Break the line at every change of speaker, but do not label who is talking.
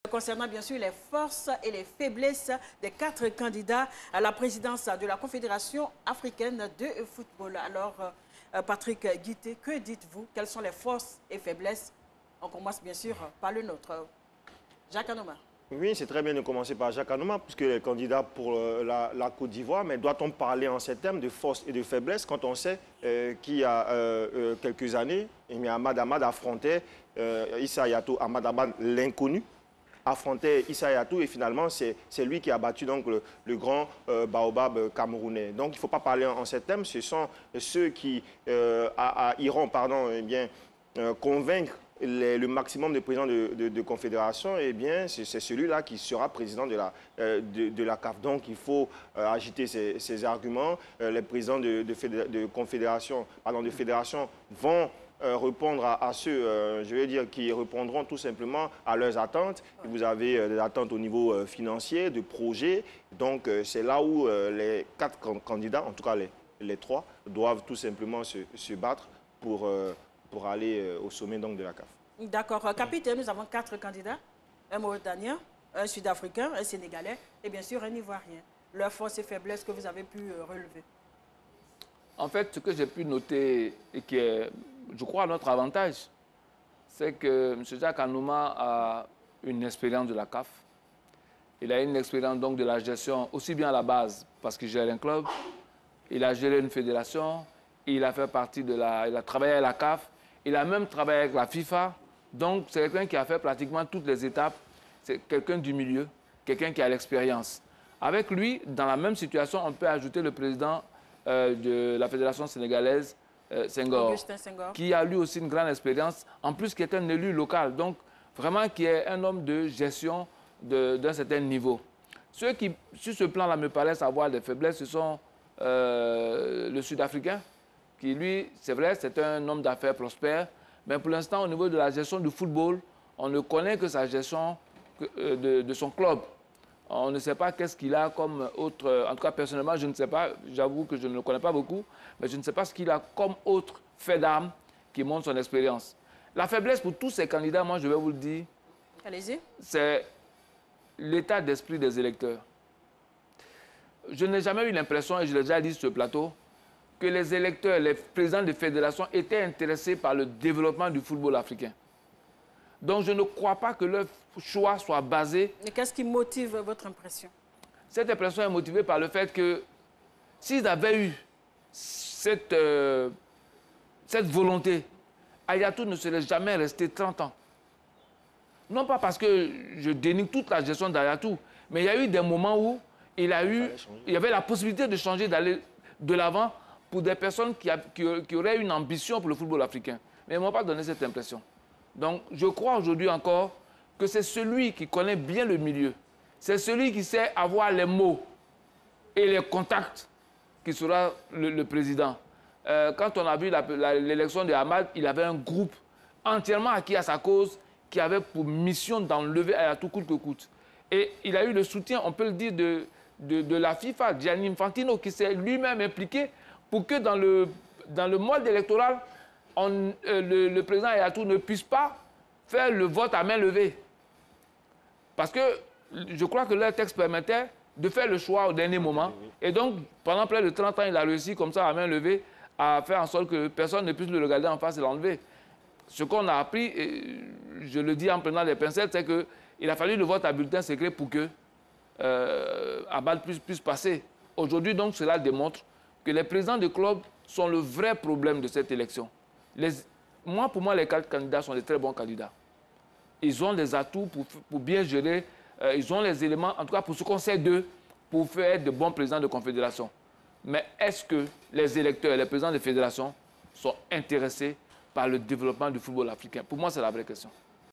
Concernant bien sûr les forces et les faiblesses des 4 candidats à la présidence de la Confédération africaine de football. Alors, Patrick Guité, que dites-vous? Quelles sont les forces et faiblesses? On commence bien sûr par le nôtre. Jacques Anouma.
Oui, c'est très bien de commencer par Jacques Anouma, puisque les candidats pour la Côte d'Ivoire. Mais doit-on parler en ces termes de force et de faiblesse quand on sait qu'il y a quelques années, Ahmad Ahmad affrontait Issa Hayatou, Ahmad Ahmad l'inconnu, affrontait Issa Hayatou et finalement c'est lui qui a battu donc, le grand baobab camerounais. Donc il ne faut pas parler en ces termes, ce sont ceux qui iront convaincre le maximum de présidents de confédération, eh bien, c'est celui-là qui sera président de la CAF. Donc, il faut agiter ces arguments. Les présidents de fédération vont répondre à ceux, je vais dire, qui répondront tout simplement à leurs attentes. Vous avez des attentes au niveau financier, de projet. Donc, c'est là où les 4 candidats, en tout cas les 3, doivent tout simplement se battre pour aller au sommet donc, de la CAF. D'accord.
Capitaine, nous avons 4 candidats. Un Mauritanien, un Sud-Africain, un Sénégalais et bien sûr un Ivoirien. Leurs forces et faiblesses que vous avez pu relever.
En fait, ce que j'ai pu noter et qui est, je crois, notre avantage, c'est que M. Jacques Anouma a une expérience de la CAF. Il a une expérience donc de la gestion aussi bien à la base parce qu'il gère un club, il a géré une fédération, il a fait partie il a travaillé à la CAF, il a même travaillé avec la FIFA. Donc, c'est quelqu'un qui a fait pratiquement toutes les étapes. C'est quelqu'un du milieu, quelqu'un qui a l'expérience. Avec lui, dans la même situation, on peut ajouter le président de la Fédération sénégalaise, Senghor, qui a lui aussi une grande expérience, en plus qui est un élu local, donc vraiment qui est un homme de gestion d'un certain niveau. Ceux qui, sur ce plan-là, me paraissent avoir des faiblesses, ce sont le Sud-Africain, qui lui, c'est vrai, c'est un homme d'affaires prospère, mais pour l'instant, au niveau de la gestion du football, on ne connaît que sa gestion de son club. On ne sait pas qu'est-ce qu'il a comme autre... En tout cas, personnellement, je ne sais pas. J'avoue que je ne le connais pas beaucoup, mais je ne sais pas ce qu'il a comme autre fait d'armes qui montre son expérience. La faiblesse pour tous ces candidats, moi, je vais vous le dire, c'est l'état d'esprit des électeurs. Je n'ai jamais eu l'impression, et je l'ai déjà dit sur ce plateau, que les électeurs, les présidents de fédération étaient intéressés par le développement du football africain. Donc, je ne crois pas que leur choix soit basé...
Mais qu'est-ce qui motive votre impression?
Cette impression est motivée par le fait que s'ils avaient eu cette volonté, Hayatou ne serait jamais resté 30 ans. Non pas parce que je dénigre toute la gestion d'Hayatou, mais il y a eu des moments où il y avait la possibilité de changer, d'aller de l'avant pour des personnes qui auraient une ambition pour le football africain. Mais ils ne m'ont pas donné cette impression. Donc, je crois aujourd'hui encore que c'est celui qui connaît bien le milieu. C'est celui qui sait avoir les mots et les contacts qui sera le président. Quand on a vu l'élection de Ahmad, il avait un groupe entièrement acquis à sa cause qui avait pour mission d'enlever Hayatou coûte que coûte. Et il a eu le soutien, on peut le dire, de la FIFA, Gianni Infantino, qui s'est lui-même impliqué pour que dans le mode électoral, le président Hayatou ne puisse pas faire le vote à main levée. Parce que je crois que leur texte permettait de faire le choix au dernier moment. Et donc, pendant près de 30 ans, il a réussi comme ça à main levée à faire en sorte que personne ne puisse le regarder en face et l'enlever. Ce qu'on a appris, et je le dis en prenant les pincettes, c'est qu'il a fallu le vote à bulletin secret pour que Ahmad puisse passer. Aujourd'hui, donc, cela démontre que les présidents de club sont le vrai problème de cette élection. Pour moi, les 4 candidats sont des très bons candidats. Ils ont les atouts pour bien gérer, ils ont les éléments, en tout cas pour ce qu'on sait d'eux, pour faire de bons présidents de confédération. Mais est-ce que les électeurs et les présidents de fédération sont intéressés par le développement du football africain? Pour moi, c'est la vraie question.